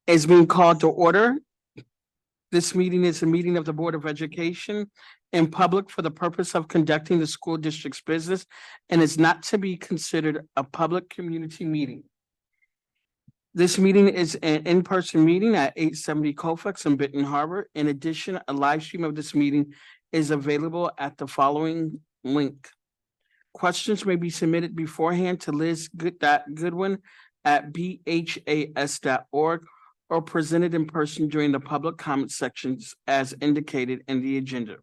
is being called to order. This meeting is a meeting of the Board of Education in public for the purpose of conducting the school district's business and is not to be considered a public community meeting. This meeting is an in-person meeting at 870 Colfax in Benton Harbor. In addition, a live stream of this meeting is available at the following link. Questions may be submitted beforehand to liz.goodwin@bhas.org or presented in person during the public comment sections as indicated in the agenda.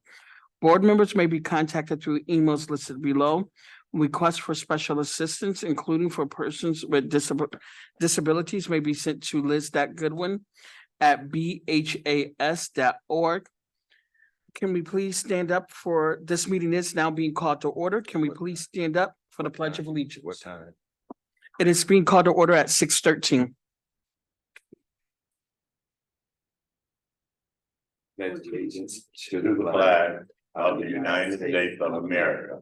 Board members may be contacted through emails listed below. Requests for special assistance, including for persons with disabilities, may be sent to liz.goodwin@bhas.org. Can we please stand up for, this meeting is now being called to order. Can we please stand up for the Pledge of Allegiance? What time? It is being called to order at 6:13. Pledge allegiance to the flag of the United States of America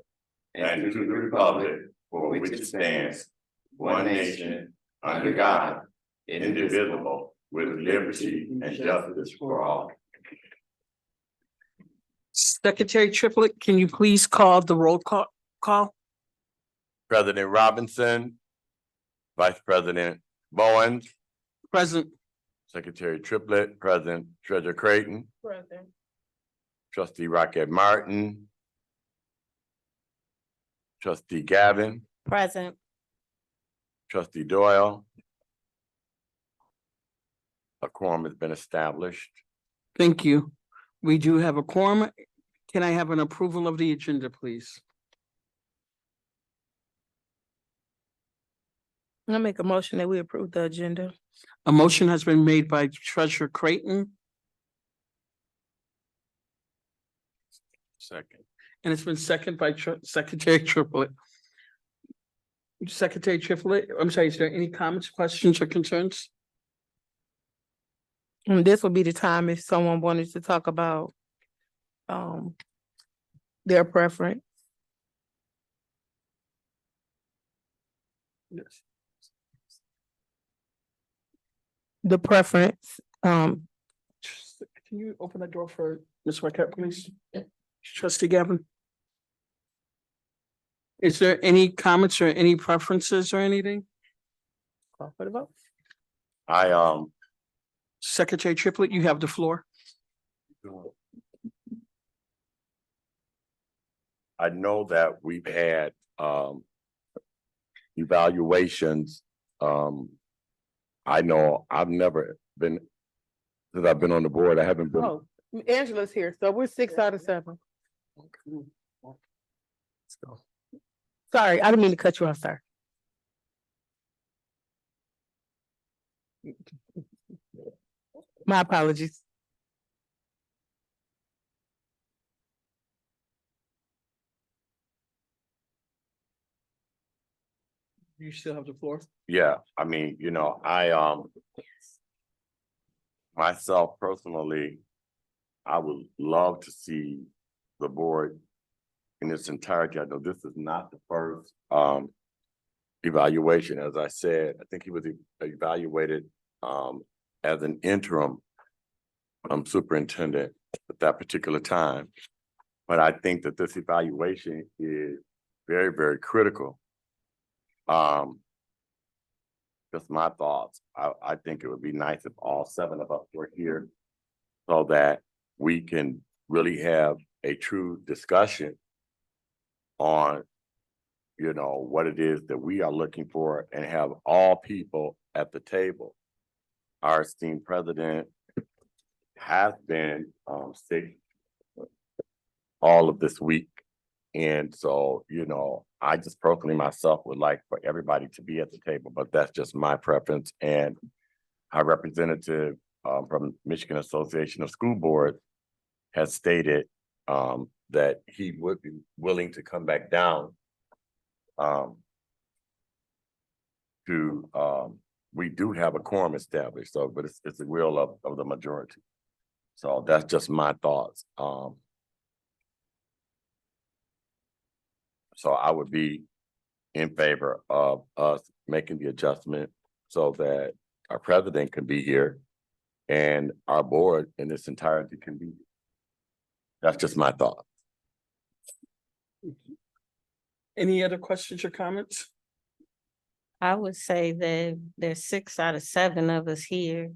and to the republic for which it stands, one nation, under God, indivisible, with liberty and justice for all. Secretary Triplett, can you please call the roll call? President Robinson, Vice President Bowen, Present. Secretary Triplett, President Treasurer Creighton, Present. Trustee Rocket Martin, Trustee Gavin, Present. Trustee Doyle. A quorum has been established. Thank you. We do have a quorum. Can I have an approval of the agenda, please? I'll make a motion that we approve the agenda. A motion has been made by Treasurer Creighton, Second. and it's been seconded by Secretary Triplett. Secretary Triplett, I'm sorry, is there any comments, questions, or concerns? And this will be the time if someone wanted to talk about their preference. Yes. The preference, Can you open the door for Ms. Marquette, please? Trustee Gavin? Is there any comments or any preferences or anything? call for the vote. Secretary Triplett, you have the floor. I know that we've had evaluations. I know I've never been, since I've been on the board, I haven't been. Oh, Angela's here, so we're 6 out of 7. Let's go. Sorry, I didn't mean to cut you off, sir. My apologies. You still have the floor. Yeah, I mean, myself personally, I would love to see the board in its entirety. I know this is not the first evaluation. As I said, I think he was evaluated as an interim superintendent at that particular time. But I think that this evaluation is very, very critical. Just my thoughts. I think it would be nice if all 7 of us were here so that we can really have a true discussion on, what it is that we are looking for and have all people at the table. Our esteemed president has been sick all of this week. And so, I just personally myself would like for everybody to be at the table, but that's just my preference. And our representative from Michigan Association of School Boards has stated that he would be willing to come back down we do have a quorum established, so, but it's the will of the majority. So that's just my thoughts. So I would be in favor of us making the adjustment so that our president can be here and our board in its entirety can be. That's just my thought. Any other questions or comments? I would say that there's 6 out of 7 of us here.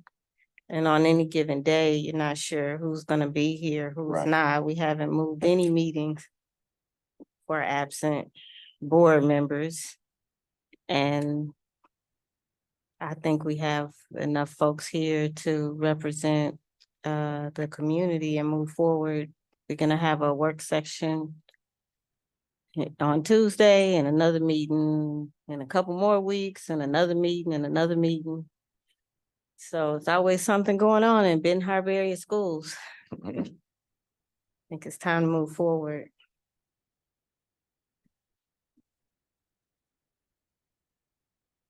And on any given day, you're not sure who's gonna be here, who's Right. not. We haven't moved any meetings for absent board members. And I think we have enough folks here to represent the community and move forward. We're gonna have a work section on Tuesday and another meeting in a couple more weeks and another meeting and another meeting. So it's always something going on in Benton Harbor area schools. I think it's time to move forward.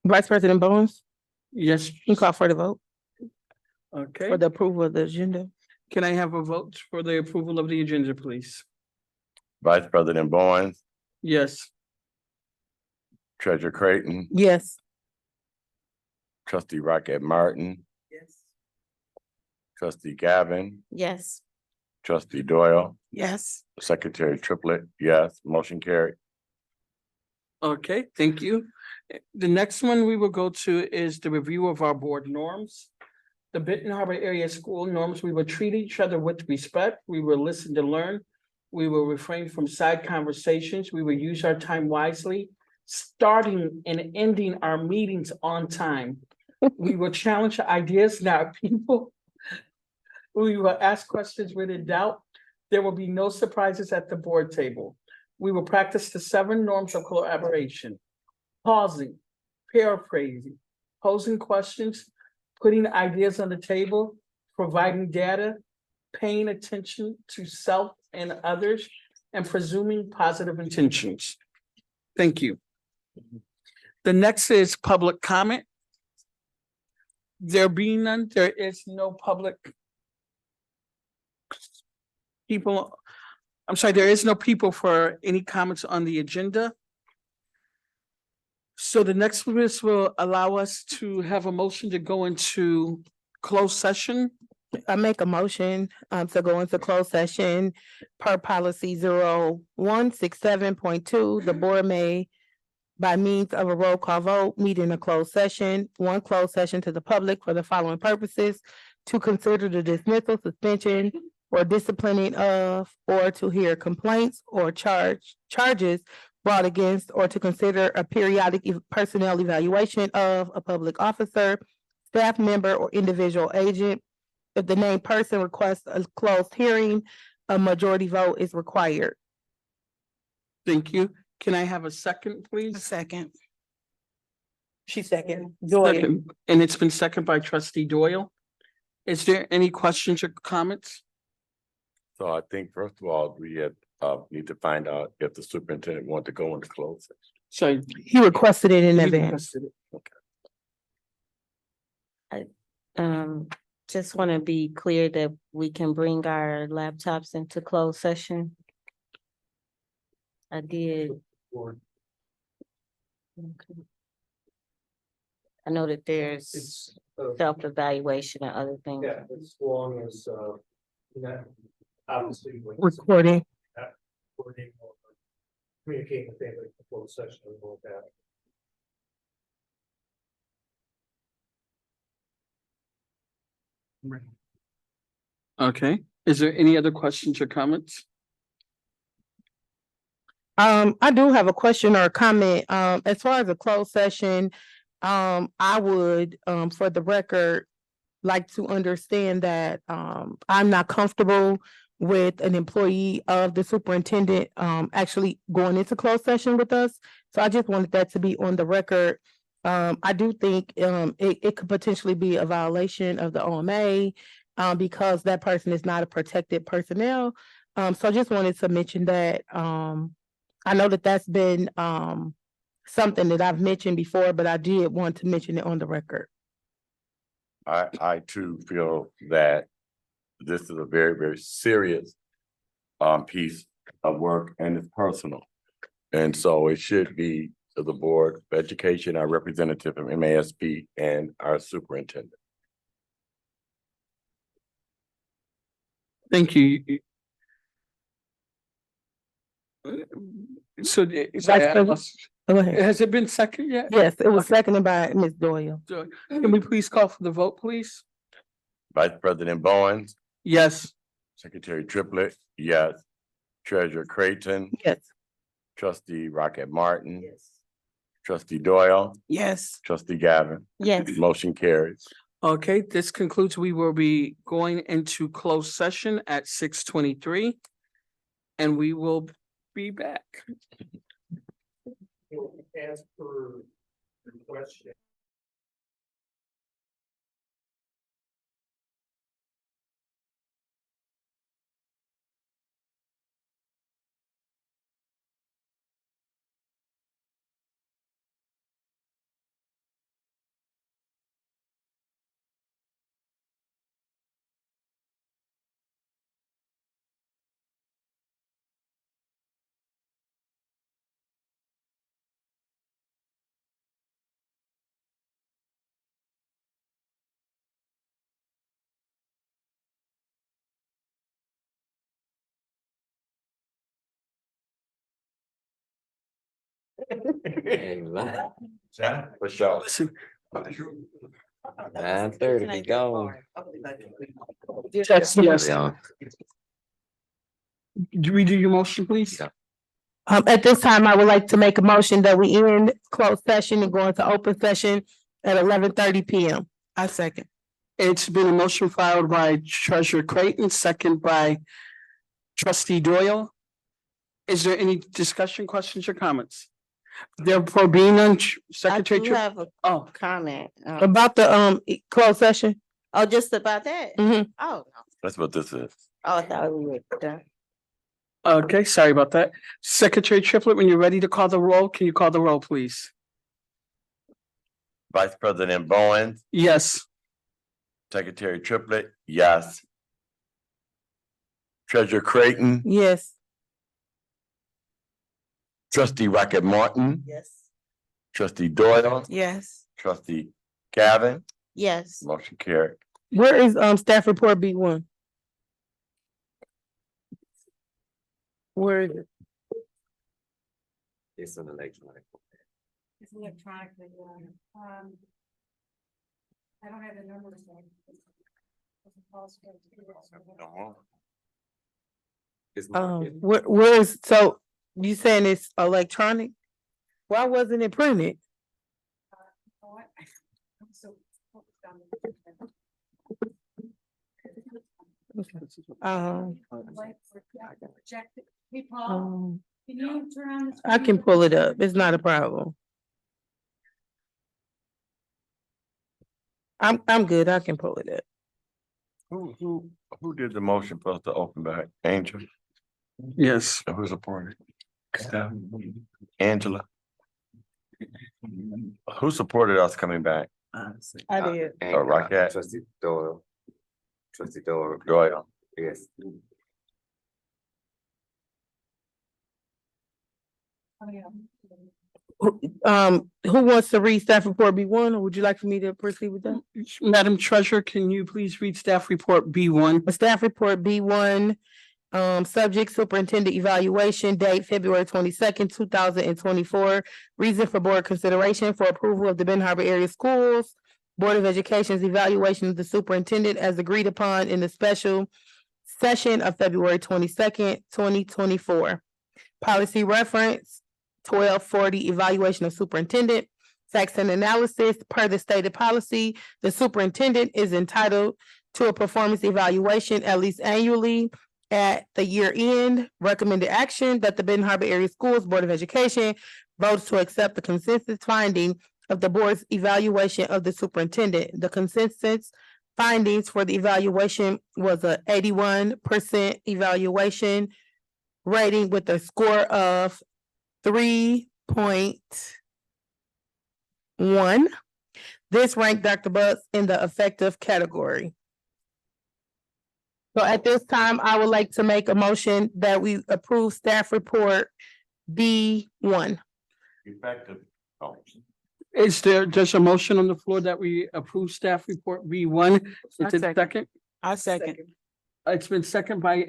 Vice President Bowens, Yes, you can call for the vote okay. for the approval of the agenda. Can I have a vote for the approval of the agenda, please? Vice President Bowens, Yes. Treasurer Creighton, Yes. Trustee Rocket Martin, Yes. Trustee Gavin, Yes, Trustee Doyle, Yes. Secretary Triplett, yes, motion carried. Okay, thank you. The next one we will go to is the review of our board norms. The Benton Harbor area school norms, we will treat each other with respect. We will listen to learn. We will refrain from side conversations. We will use our time wisely, starting and ending our meetings on time. We will challenge ideas, not people. We will ask questions when in doubt. There will be no surprises at the board table. We will practice the 7 norms of collaboration: pausing, paraphrasing, posing questions, putting ideas on the table, providing data, paying attention to self and others, and presuming positive intentions. Thank you. The next is public comment. There being none, there is no public people. I'm sorry, there is no people for any comments on the agenda. So the next witness will allow us to have a motion to go into closed session. I make a motion to go into closed session per policy 0167.2. The board may, by means of a roll call vote, meet in a closed session, one closed session to the public for the following purposes: to consider the dismissal, suspension, or disciplining of, or to hear complaints or charges brought against, or to consider a periodic personnel evaluation of a public officer, staff member, or individual agent. If the named person requests a closed hearing, a majority vote is required. Thank you. Can I have a second, please? Second. She second. Doyle. Second. And it's been seconded by trustee Doyle. Is there any questions or comments? So I think first of all, we have, need to find out if the superintendent want to go into closed session. So. He requested it in you advance. requested it. just want to be clear that we can bring our laptops into closed session. I did. Okay. I know that there's self-evaluation and other things. Yeah, as long as, obviously. Recording. Recording or communicating with them before the session and all that. Okay, is there any other questions or comments? I do have a question or a comment. As far as a closed session, I would, for the record, like to understand that, I'm not comfortable with an employee of the superintendent, actually going into closed session with us. So I just wanted that to be on the record. I do think, it could potentially be a violation of the OMA, because that person is not a protected personnel. So I just wanted to mention that, I know that that's been something that I've mentioned before, but I did want to mention it on the record. I too feel that this is a very, very serious piece of work and it's personal. And so it should be to the Board of Education, our representative from MASP and our superintendent. Thank you. So, sorry, I President. lost- Go ahead. has it been second yet? Yes, it was Okay. seconded by Ms. Doyle. So, can we please call for the vote, please? Vice President Bowens, Yes. Secretary Triplett, yes. Treasurer Creighton, Yes. Trustee Rocket Martin. Trustee Doyle, Yes. Trustee Gavin, Yes. motion carries. Okay, this concludes. We will be going into closed session at 6:23. And we will be back. As per your question. For sure. Listen, 9:30, be gone. yes, yes. Redo your motion, please. Yeah. At this time, I would like to make a motion that we end closed session and go into open session at 11:30 PM. I second. It's been a motion filed by Treasurer Creighton, second by Trustee Doyle. Is there any discussion, questions, or comments? Therefore, being on I Secretary. do Tri- have a Oh, comment. About the closed session? Oh, just about that? Mhm. Oh, no. That's what this is. Oh, I thought we were done. okay, sorry about that. Secretary Triplett, when you're ready to call the roll, can you call the roll, please? Vice President Bowens, Yes. Secretary Triplett, yes. Treasurer Creighton, Yes. Trustee Rocket Martin, Yes. Trustee Doyle, Yes. Trustee Gavin, Yes. motion carried. Where is staff report B1? Where is it? It's an electronic. It's electronically, I don't have the numbers. It's market. Where is, so you saying it's electronic? Why wasn't it printed? Hey, Paul, Um, can you turn on the? I can pull it up. It's not a problem. I'm good. I can pull it up. Who did the motion for us to open back? Angel? Yes. Who supported? Steph? Angela? Who supported us coming back? I did. And, Rocket. Trustee Doyle. Trustee Doyle. Doyle. Yes. Who wants to read staff report B1, or would you like for me to proceed with that? Madam Treasurer, can you please read staff report B1? Staff report B1, subject superintendent evaluation, date February 22nd, 2024. Reason for board consideration for approval of the Ben Harbor Area Schools Board of Education's evaluation of the superintendent as agreed upon in the special session of February 22nd, 2024. Policy reference 1240, evaluation of superintendent. Facts and analysis, per the stated policy, the superintendent is entitled to a performance evaluation at least annually at the year end. Recommended action that the Benton Harbor Area Schools Board of Education votes to accept the consensus finding of the board's evaluation of the superintendent. The consensus findings for the evaluation was a 81% evaluation rating with a score of 3.1. This ranked Dr. Butts in the effective category. So at this time, I would like to make a motion that we approve staff report B1. Effective. Oh. There's a motion on the floor that we approve staff report B1? Is it second. second? I second. It's been seconded by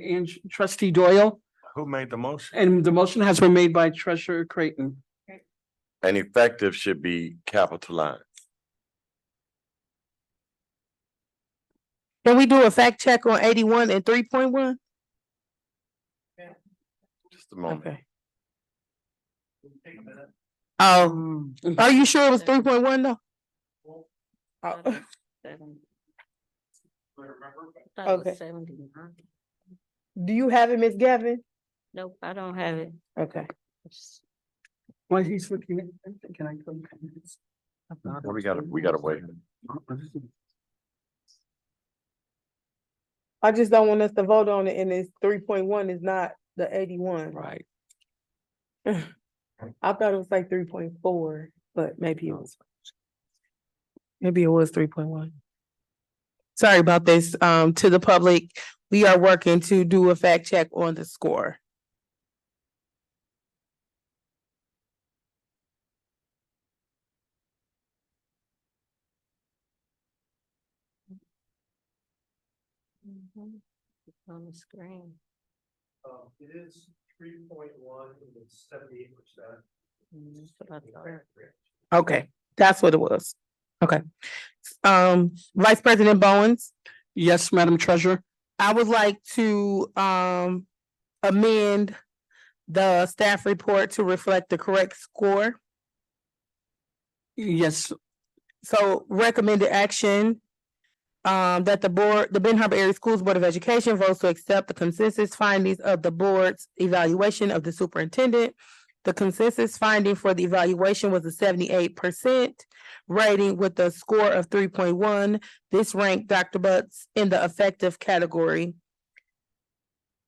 trustee Doyle, Who made the motion? and the motion has been made by treasurer Creighton. And effective should be capitalized. Can we do a fact check on 81 and 3.1? Just a moment. Okay. Take a minute. Are you sure it was 3.1 though? Well, Oh, Okay. 79. do you have it, Ms. Gavin? Nope, I don't have it. Okay. While he's looking at, can I go? We gotta wait. I just don't want us to vote on it and it's 3.1 is not the 81. Right. I thought it was like 3.4, but maybe it was 3.1. Sorry about this, to the public, we are working to do a fact check on the score. On the screen. It is 3.1, and it's 78%. That's what I thought. Okay, that's what it was. Okay. Vice President Bowens, Yes, Madam Treasurer. I would like to, amend the staff report to reflect the correct score. Yes, So recommended action. That the Benton Harbor Area Schools Board of Education votes to accept the consensus findings of the board's evaluation of the superintendent. The consensus finding for the evaluation was a 78% rating with a score of 3.1. This ranked Dr. Butts in the effective category.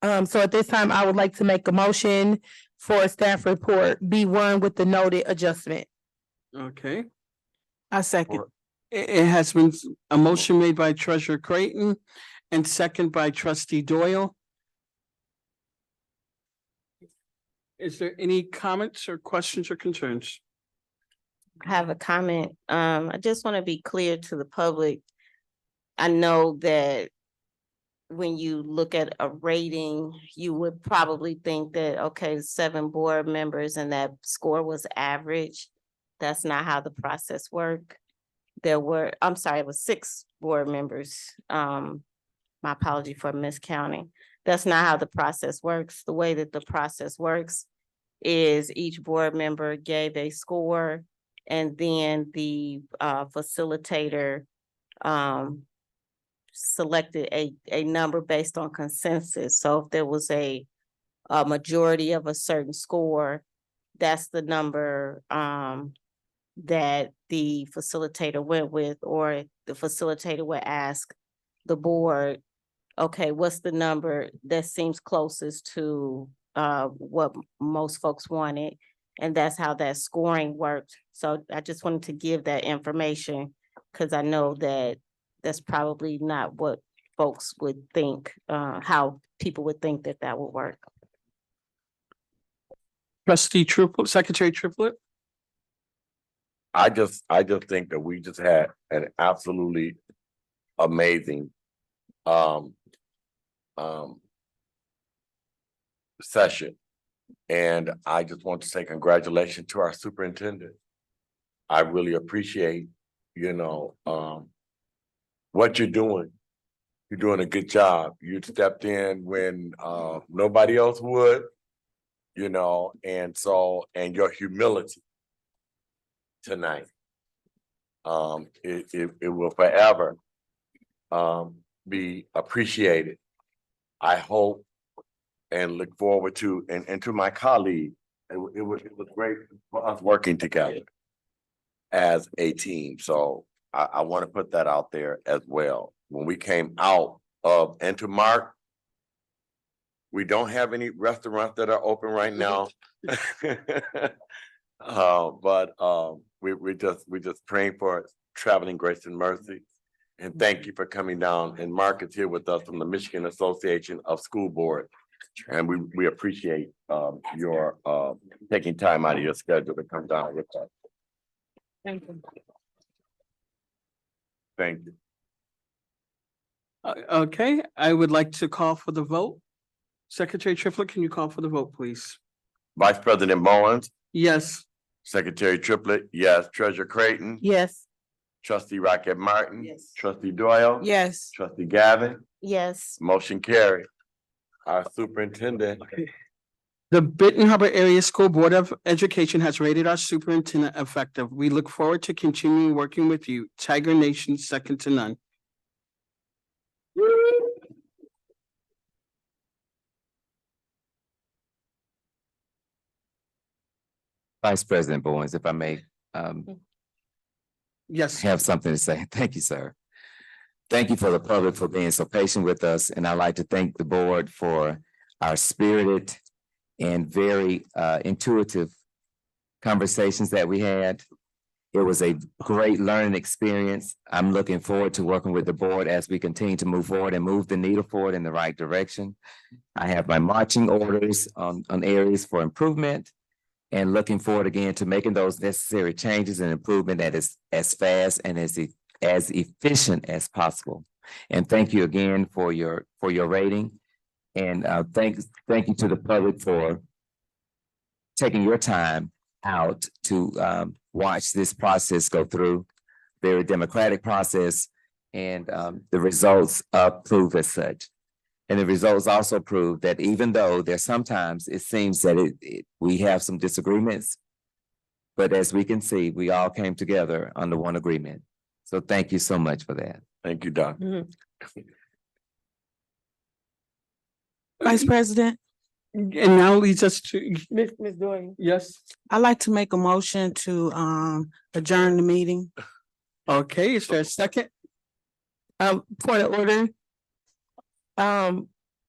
So at this time, I would like to make a motion for staff report B1 with the noted adjustment. okay. I second. It has been a motion made by treasurer Creighton and second by trustee Doyle. Is there any comments or questions or concerns? I have a comment. I just want to be clear to the public. I know that when you look at a rating, you would probably think that, okay, 7 board members and that score was average. That's not how the process worked. It was 6 board members. My apology for miscounting. That's not how the process works. The way that the process works is each board member gave a score and then the facilitator selected a number based on consensus. So if there was a majority of a certain score, that's the number that the facilitator went with, or the facilitator would ask the board, okay, what's the number that seems closest to what most folks wanted? And that's how that scoring worked. So I just wanted to give that information because I know that that's probably not what folks would think, how people would think that that would work. Trustee Triplet, Secretary Triplet? I just think that we just had an absolutely amazing session. And I just want to say congratulations to our superintendent. I really appreciate, what you're doing. You're doing a good job. You stepped in when nobody else would, and your humility tonight. It will forever be appreciated. I hope and look forward to, and to my colleague, it was great for us working together as a team. So I want to put that out there as well. When we came out of, and to Mark, we don't have any restaurants that are open right now. We're just praying for traveling grace and mercy. And thank you for coming down. And Mark is here with us from the Michigan Association of School Board. And we appreciate your taking time out of your schedule to come down with us. Thank you. Thank you. Okay, I would like to call for the vote. Secretary Triplett, can you call for the vote, please? Vice President Bowens, Yes. Secretary Triplett, yes. Treasurer Creighton. Yes. Trustee Rocket Martin. Yes. Trustee Doyle. Yes. Trustee Gavin, Yes, motion carried. Our superintendent, The Benton Harbor Area School Board of Education has rated our superintendent effective. We look forward to continuing working with you. Tiger Nation, second to none. Vice President Bowens, if I may, Yes. have something to say. Thank you, sir. Thank you for the public for being so patient with us, and I'd like to thank the board for our spirited and very intuitive conversations that we had. It was a great learning experience. I'm looking forward to working with the board as we continue to move forward and move the needle forward in the right direction. I have my marching orders on areas for improvement, and looking forward again to making those necessary changes and improvement that is as fast and as efficient as possible. And thank you again for your rating. And thank you to the public for taking your time out to watch this process go through. Very democratic process, and the results prove as such. And the results also prove that even though there's sometimes it seems that we have some disagreements, but as we can see, we all came together under one agreement. So thank you so much for that. thank you, Doctor. Vice President, And now leads us to, Ms. Doyle. yes. I'd like to make a motion to adjourn the meeting. Okay, is there a second? Point of order.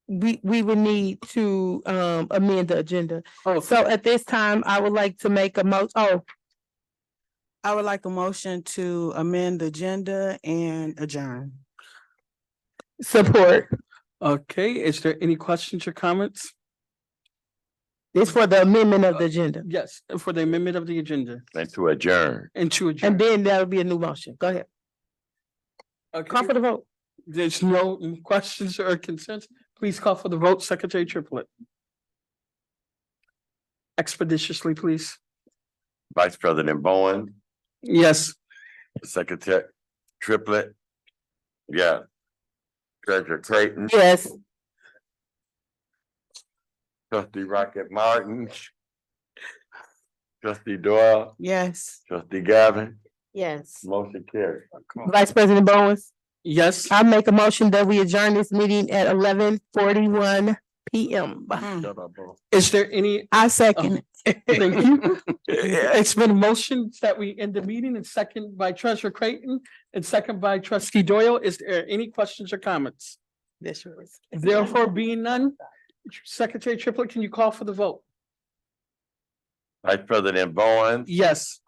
We would need to amend the agenda. Oh, So at this time, I would like to make I would like a motion to amend the agenda and adjourn. support. okay, is there any questions or comments? It's for the amendment of the agenda. Yes, for the amendment of the agenda And to adjourn, and to adjourn. And then that'll be a new motion. Go ahead. Call for Okay, the vote. there's no questions or concerns. Please call for the vote, Secretary Triplett. Expeditiously, please. Vice President Bowen, Yes. Secretary Triplett, yes. Treasurer Creighton. Yes. Trustee Rocket Martin. Trustee Doyle, Yes. Trustee Gavin, yes. motion carried. Vice President Bowens, Yes. I make a motion that we adjourn this meeting at 11:41 PM. Is there any, I second. thank you. It's been motioned that we end the meeting and second by Treasurer Creighton and second by Trustee Doyle. Is there any questions or comments? Therefore being none, Secretary Triplett, can you call for the vote? Vice President Bowen, Yes.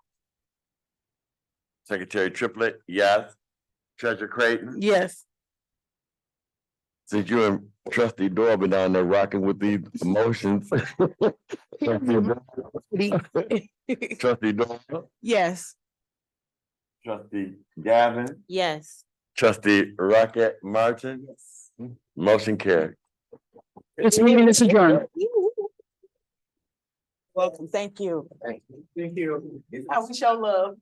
Secretary Triplett, yes. Treasurer Creighton, Yes. since you and Trustee Doyle been down there rocking with these emotions. Trustee Doyle, Yes. Trustee Gavin, Yes. Trustee Rocket Martin, motion carried. This meeting is adjourned. Welcome. Thank you. Thank you. I wish y'all love.